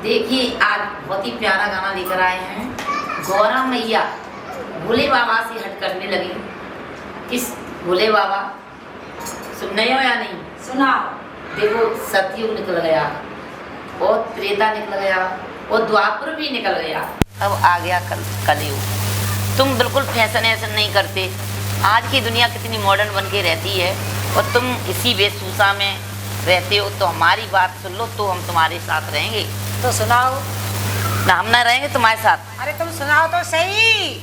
देखिए आज बहुत ही प्यारा गाना लेकर आए हैं। गौरा मैया भोले बाबा से हट करने लगी। किस भोले बाबा सुन रहे हो या नहीं? सुनाओ। देखो सतयुग निकल गया और त्रेता निकल गया और द्वापर भी निकल गया, अब आ गया कलयुग। तुम बिल्कुल फैशन ऐसन नहीं करते। आज की दुनिया कितनी मॉडर्न बन के रहती है और तुम इसी वेशभूषा में रहते हो, तो हमारी बात सुन लो तो हम तुम्हारे साथ रहेंगे। तो सुनाओ ना, हम ना रहेंगे तुम्हारे साथ। अरे तुम सुनाओ तो सही।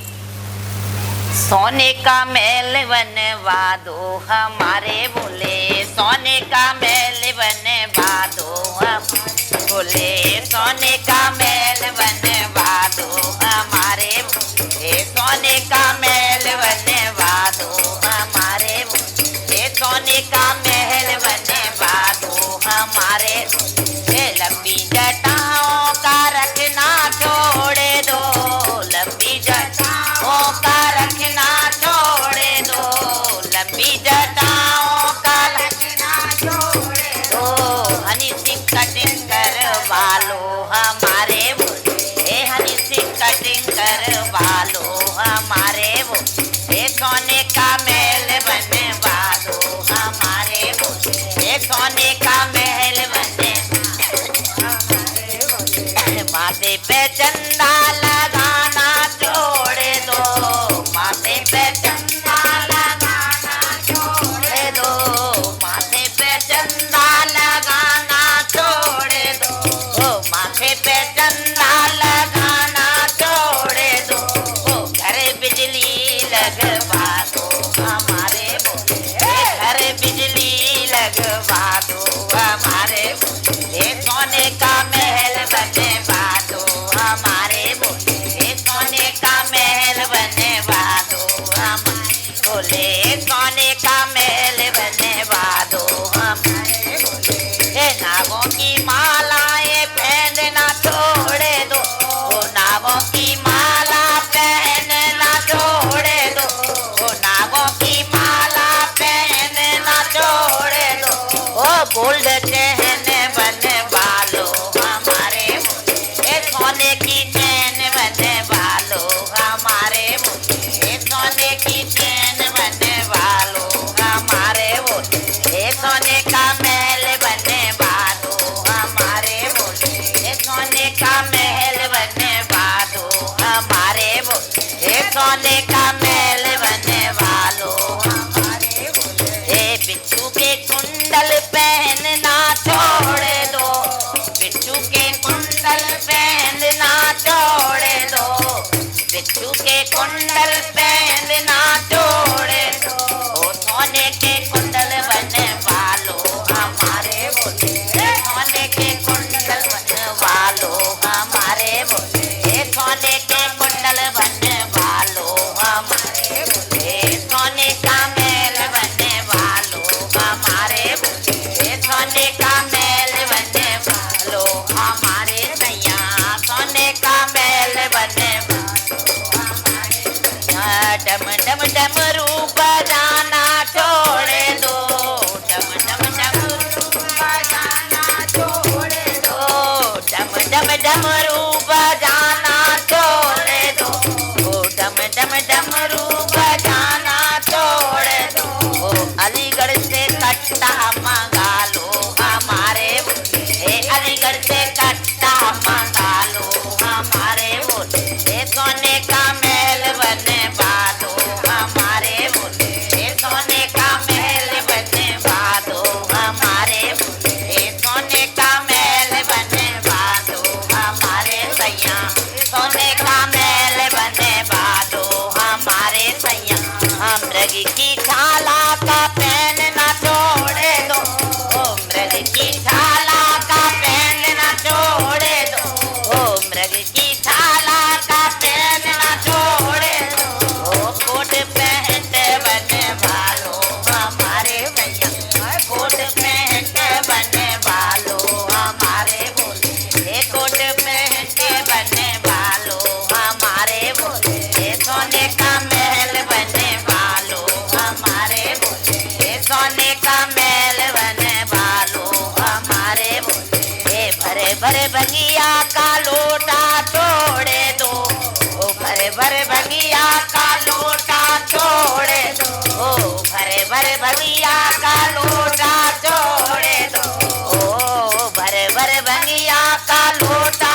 सोने का महल बनवा दो हमारे भोले, सोने का महल बनवा दो हमारे भोले, सोने का महल बनवा दो हमारे भोले, सोने का महल बनवा दो हमारे भोले, सोने का महल बनवा दो हमारे भोले। लंबी जटाओं का रखना छोड़ दो, लंबी जटाओं का रखना छोड़ दो, लंबी जटाओं का रखना छोड़ दो। हनी सिंह कटिंग करवा लो हमारे भोले, हनी सिंह कटिंग करवा लो हमारे भोले, सोने का महल बनवा दो हमारे भोले, सोने का महल बनवा माथे पे चंदा लगाना छोड़ दो, माथे पे चंदा लगाना छोड़ दो, माथे पे चंदा लगाना छोड़ दो, माथे पे चंदा लगाना छोड़ दो। घर बिजली लगवा दो हमारे भोले, घर बिजली लगवा दो हमारे भोले, सोने का महल बनवा दो हमारे भोले, सोने का महल बनवा दो हमारे भोले, सोने का महल बनवा दो हमारे भोले। नागों की मालाएं पहनना छोड़ दो, नागों की माला पहनना छोड़ दो, नागों की माला पहनना छोड़ दो। गोल्ड चैन बनवा लो हमारे भोले, सोने की चैन बनवा लो हमारे भोले, सोने की चैन बनवा लो हमारे भोले, सोने का महल बनवा दो हमारे भोले, सोने का महल बनवा दो हमारे भोले, सोने का महल बनवा लो हमारे भोले। बिच्छू के कुंडल पहनना छोड़ दो, बिच्छू के कुंडल पहनना छोड़ दो, बिच्छू के कुंडल पहनना छोड़ दो। सोने के कुंडल बनवा लो हमारे भोले, सोने के कुंडल बनवा लो हमारे भोले, सोने के कुंडल बनवा लो हमारे भोले, सोने का महल बनवा लो हमारे भोले, सोने का महल बनवा लो हमारे सैया, सोने का महल बनवा लो हमारे। डम डम डम भरे भंगिया का लोटा छोड़े दो, ओ भरे भरे भंगिया का लोटा छोड़े दो, ओ भरे भरे भंगिया का लोटा छोड़े दो, ओ भरे भरे भंगिया का लोटा